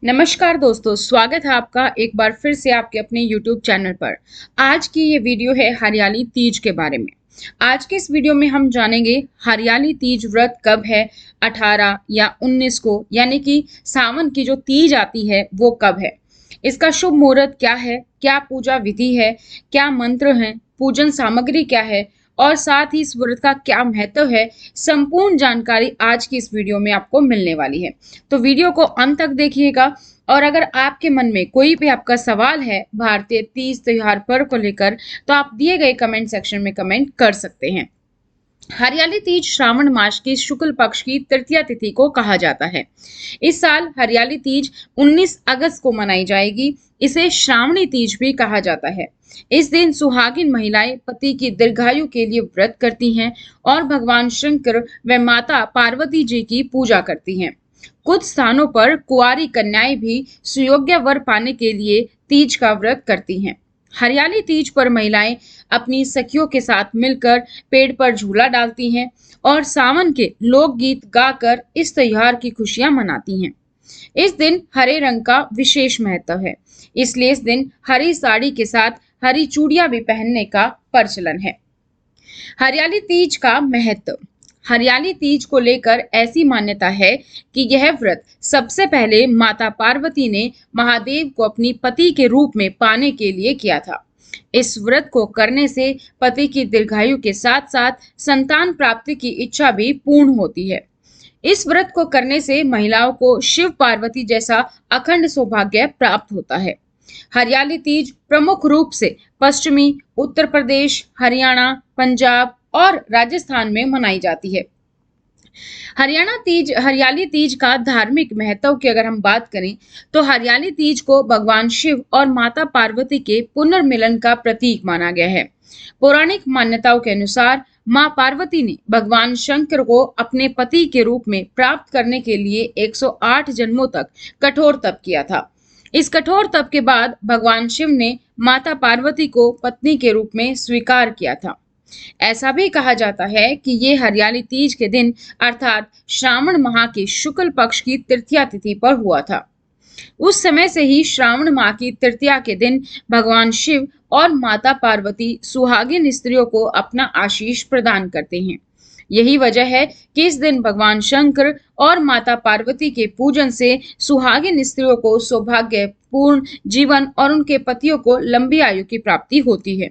नमस्कार दोस्तों, स्वागत है आपका एक बार फिर से आपके अपने YouTube चैनल पर। आज की ये वीडियो है हरियाली तीज के बारे में। आज के इस वीडियो में हम जानेंगे हरियाली तीज व्रत कब है, 18 या 19 को, यानी कि सावन की जो तीज आती है वो कब है। इसका शुभ मुहूर्त क्या है, क्या पूजा विधि है, क्या मंत्र हैं, पूजन सामग्री क्या है और साथ ही इस व्रत का क्या महत्व है। संपूर्ण जानकारी आज की इस वीडियो में आपको मिलने वाली है, तो वीडियो को अंत तक देखिएगा। और अगर आपके मन में कोई भी आपका सवाल है भारतीय तीज त्योहार पर्व को लेकर, तो आप दिए गए कमेंट सेक्शन में कमेंट कर सकते हैं। हरियाली तीज श्रावण मास की शुक्ल पक्ष की तृतीया तिथि को कहा जाता है। इस साल हरियाली तीज 19 अगस्त को मनाई जाएगी। इसे श्रावणी तीज भी कहा जाता है। इस दिन सुहागिन महिलाएं पति की दीर्घायु के लिए व्रत करती हैं और भगवान शंकर व माता पार्वती जी की पूजा करती हैं। कुछ स्थानों पर कुंवारी कन्याएं भी सुयोग्य वर पाने के लिए तीज का व्रत करती हैं। हरियाली तीज पर महिलाएं अपनी सखियों के साथ मिलकर पेड़ पर झूला डालती हैं और सावन के लोकगीत गाकर इस त्योहार की खुशियां मनाती हैं। इस दिन हरे रंग का विशेष महत्व है, इसलिए इस दिन हरी साड़ी के साथ हरी चूड़ियां भी पहनने का प्रचलन है। हरियाली तीज का महत्व। हरियाली तीज को लेकर ऐसी मान्यता है कि यह व्रत सबसे पहले माता पार्वती ने महादेव को अपनी पति के रूप में पाने के लिए किया था। इस व्रत को करने से पति की दीर्घायु के साथ साथ संतान प्राप्ति की इच्छा भी पूर्ण होती है। इस व्रत को करने से महिलाओं को शिव पार्वती जैसा अखंड सौभाग्य प्राप्त होता है। हरियाली तीज प्रमुख रूप से पश्चिमी उत्तर प्रदेश, हरियाणा, पंजाब और राजस्थान में मनाई जाती है। हरियाली तीज का धार्मिक महत्व की अगर हम बात करें तो हरियाली तीज को भगवान शिव और माता पार्वती के पुनर्मिलन का प्रतीक माना गया है। पौराणिक मान्यताओं के अनुसार मां पार्वती ने भगवान शंकर को अपने पति के रूप में प्राप्त करने के लिए 108 जन्मों तक कठोर तप किया था। इस कठोर तप के बाद भगवान शिव ने माता पार्वती को पत्नी के रूप में स्वीकार किया था। ऐसा भी कहा जाता है कि ये हरियाली तीज के दिन अर्थात श्रावण माह के शुक्ल पक्ष की तृतीया तिथि पर हुआ था। उस समय से ही श्रावण माह की तृतीया के दिन भगवान शिव और माता पार्वती सुहागिन स्त्रियों को अपना आशीष प्रदान करते हैं। यही वजह है कि इस दिन भगवान शंकर और माता पार्वती के पूजन से सुहागिन स्त्रियों को सौभाग्यपूर्ण जीवन और उनके पतियों को लंबी आयु की प्राप्ति होती है।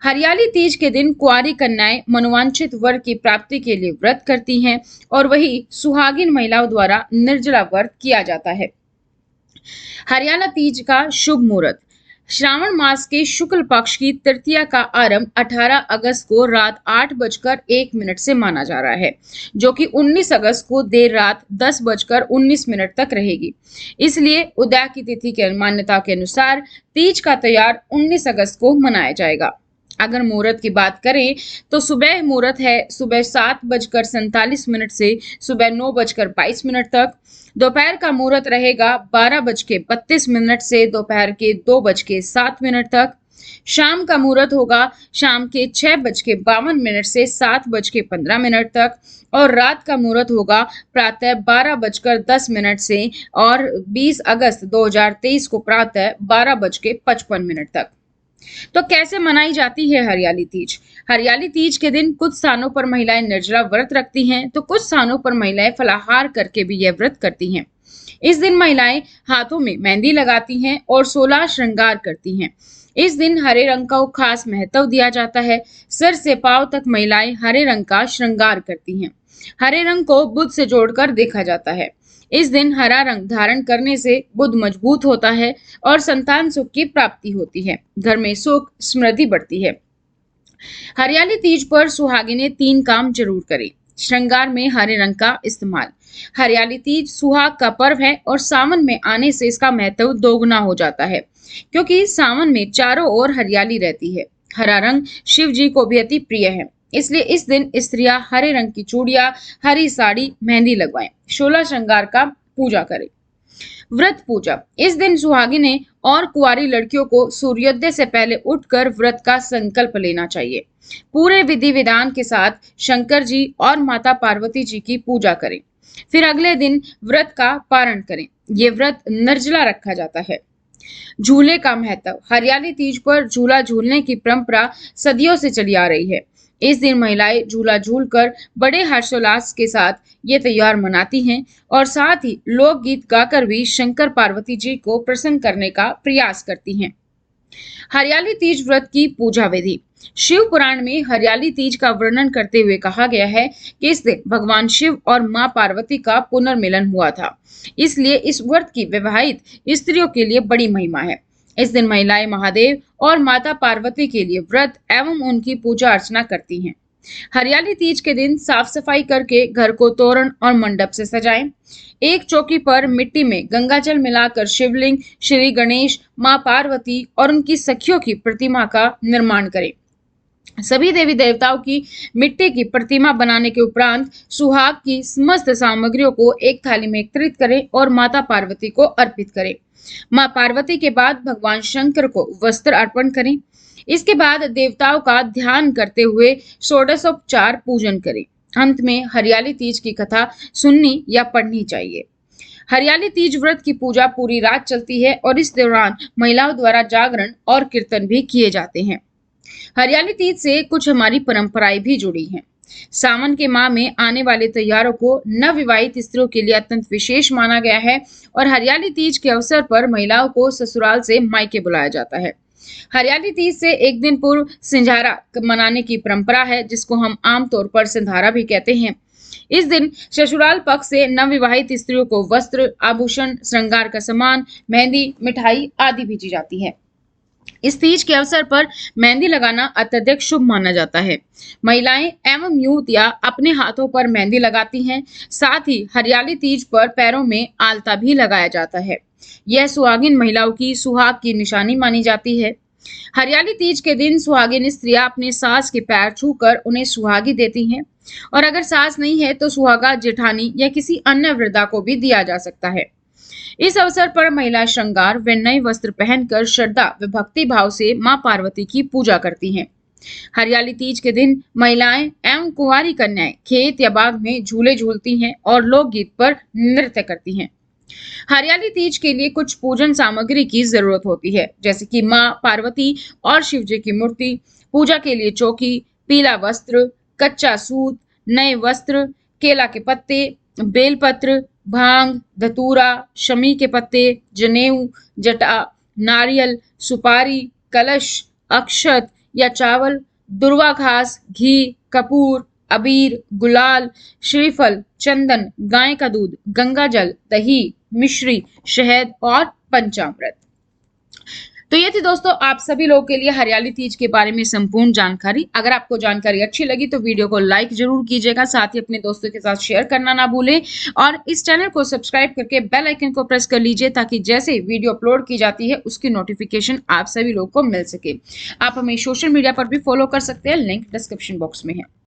हरियाली तीज के दिन कुंवारी कन्याएं मनोवांछित वर की प्राप्ति के लिए व्रत करती हैं और वही सुहागिन महिलाओं द्वारा निर्जला व्रत किया जाता है। हरियाला तीज का शुभ मुहूर्त। श्रावण मास के शुक्ल पक्ष की तृतीया का आरंभ 18 अगस्त को रात 8:01 से माना जा रहा है, जो कि 19 अगस्त को देर रात 10:19 तक रहेगी। इसलिए उदय की तिथि के मान्यता के अनुसार तीज का त्योहार 19 अगस्त को मनाया जाएगा। अगर मुहूर्त की बात करें तो सुबह मुहूर्त है सुबह 7:47 से सुबह 9:22 तक। दोपहर का मुहूर्त रहेगा 12:32 से दोपहर के 2:07 तक। शाम का मुहूर्त होगा शाम के 6:52 से 7:15 तक और रात का मुहूर्त होगा प्रातः 12:10 से और 20 अगस्त 2023 को प्रातः 12:55 तक। तो कैसे मनाई जाती है हरियाली तीज? हरियाली तीज के दिन कुछ स्थानों पर महिलाएं निर्जला व्रत रखती हैं, तो कुछ स्थानों पर महिलाएं फलाहार करके भी यह व्रत करती हैं। इस दिन महिलाएं हाथों में मेहंदी लगाती हैं और 16 श्रृंगार करती हैं। इस दिन हरे रंग का खास महत्व दिया जाता है। सिर से पांव तक महिलाएं हरे रंग का श्रृंगार करती हैं। हरे रंग को बुध से जोड़कर देखा जाता है। इस दिन हरा रंग धारण करने से बुध मजबूत होता है और संतान सुख की प्राप्ति होती है। घर में सुख समृद्धि बढ़ती है। हरियाली तीज पर सुहागिनें 3 काम जरूर करें। श्रृंगार में हरे रंग का इस्तेमाल। हरियाली तीज सुहाग का पर्व है और सावन में आने से इसका महत्व दोगुना हो जाता है, क्योंकि सावन में चारों ओर हरियाली रहती है। हरा रंग शिव जी को भी अति प्रिय है, इसलिए इस दिन स्त्रियां हरे रंग की चूड़ियां, हरी साड़ी, मेहंदी लगवाएं, 16 श्रृंगार का पूजा करें। व्रत पूजा। इस दिन सुहागिनें और कुंवारी लड़कियों को सूर्योदय से पहले उठकर व्रत का संकल्प लेना चाहिए। पूरे विधि विधान के साथ शंकर जी और माता पार्वती जी की पूजा करें। फिर अगले दिन व्रत का पारण करें। ये व्रत निर्जला रखा जाता है। झूले का महत्व। हरियाली तीज पर झूला झूलने की परंपरा सदियों से चली आ रही है। इस दिन महिलाएं झूला झूलकर बड़े हर्षोल्लास के साथ ये त्योहार मनाती हैं और साथ ही लोकगीत गाकर भी शंकर पार्वती जी को प्रसन्न करने का प्रयास करती हैं। हरियाली तीज व्रत की पूजा विधि। शिव पुराण में हरियाली तीज का वर्णन करते हुए कहा गया है कि इस दिन भगवान शिव और मां पार्वती का पुनर्मिलन हुआ था, इसलिए इस व्रत की विवाहित स्त्रियों के लिए बड़ी महिमा है। इस दिन महिलाएं महादेव और माता पार्वती के लिए व्रत एवं उनकी पूजा अर्चना करती हैं। हरियाली तीज के दिन साफ सफाई करके घर को तोरण और मंडप से सजाएं। एक चौकी पर मिट्टी में गंगाजल मिलाकर शिवलिंग, श्री गणेश, मां पार्वती और उनकी सखियों की प्रतिमा का निर्माण करें। सभी देवी देवताओं की मिट्टी की प्रतिमा बनाने के उपरांत सुहाग की समस्त सामग्रियों को एक थाली में एकत्रित करें और माता पार्वती को अर्पित करें। मां पार्वती के बाद भगवान शंकर को वस्त्र अर्पण करें। इसके बाद देवताओं का ध्यान करते हुए षोडशोपचार पूजन करें। अंत में हरियाली तीज की कथा सुननी या पढ़नी चाहिए। हरियाली तीज व्रत की पूजा पूरी रात चलती है और इस दौरान महिलाओं द्वारा जागरण और कीर्तन भी किए जाते हैं। हरियाली तीज से कुछ हमारी परंपराएं भी जुड़ी हैं। सावन के माह में आने वाले त्योहारों को नवविवाहित स्त्रियों के लिए अत्यंत विशेष माना गया है और हरियाली तीज के अवसर पर महिलाओं को ससुराल से मायके बुलाया जाता है। हरियाली तीज से एक दिन पूर्व सिंझारा मनाने की परंपरा है, जिसको हम आमतौर पर सिंधारा भी कहते हैं। इस दिन ससुराल पक्ष से नवविवाहित स्त्रियों को वस्त्र, आभूषण, श्रृंगार का सामान, मेहंदी, मिठाई आदि भेजी जाती है। इस तीज के अवसर पर मेहंदी लगाना अत्यधिक शुभ माना जाता है। महिलाएं एवं युवतियां अपने हाथों पर मेहंदी लगाती हैं। साथ ही हरियाली तीज पर पैरों में आलता भी लगाया जाता है। यह सुहागिन महिलाओं की सुहाग की निशानी मानी जाती है। हरियाली तीज के दिन सुहागिन स्त्रियां अपने सास के पैर छूकर उन्हें सुहागी देती हैं और अगर सास नहीं है तो सुहागा जेठानी या किसी अन्य वृद्धा को भी दिया जा सकता है। इस अवसर पर महिला श्रृंगार व नए वस्त्र पहनकर श्रद्धा व भक्ति भाव से मां पार्वती की पूजा करती हैं। हरियाली तीज के दिन महिलाएं एवं कुंवारी कन्याएं खेत या बाग में झूले झूलती हैं और लोकगीत पर नृत्य करती हैं। हरियाली तीज के लिए कुछ पूजन सामग्री की जरूरत होती है, जैसे कि मां पार्वती और शिव जी की मूर्ति, पूजा के लिए चौकी, पीला वस्त्र, कच्चा सूत, नए वस्त्र, केला के पत्ते, बेलपत्र, भांग, धतूरा, शमी के पत्ते, जनेऊ, जटा, नारियल, सुपारी, कलश, अक्षत या चावल, दुर्वा घास, घी, कपूर, अबीर, गुलाल, श्रीफल, चंदन, गाय का दूध, गंगा जल, दही, मिश्री, शहद और पंचामृत। तो ये थी दोस्तों आप सभी लोगों के लिए हरियाली तीज के बारे में संपूर्ण जानकारी। अगर आपको जानकारी अच्छी लगी तो वीडियो को लाइक जरूर कीजिएगा, साथ ही अपने दोस्तों के साथ शेयर करना ना भूलें और इस चैनल को सब्सक्राइब करके बेल आइकन को प्रेस कर लीजिए ताकि जैसे वीडियो अपलोड की जाती है उसकी नोटिफिकेशन आप सभी लोगों को मिल सके। आप हमें सोशल मीडिया पर भी फॉलो कर सकते हैं, लिंक डिस्क्रिप्शन बॉक्स में है।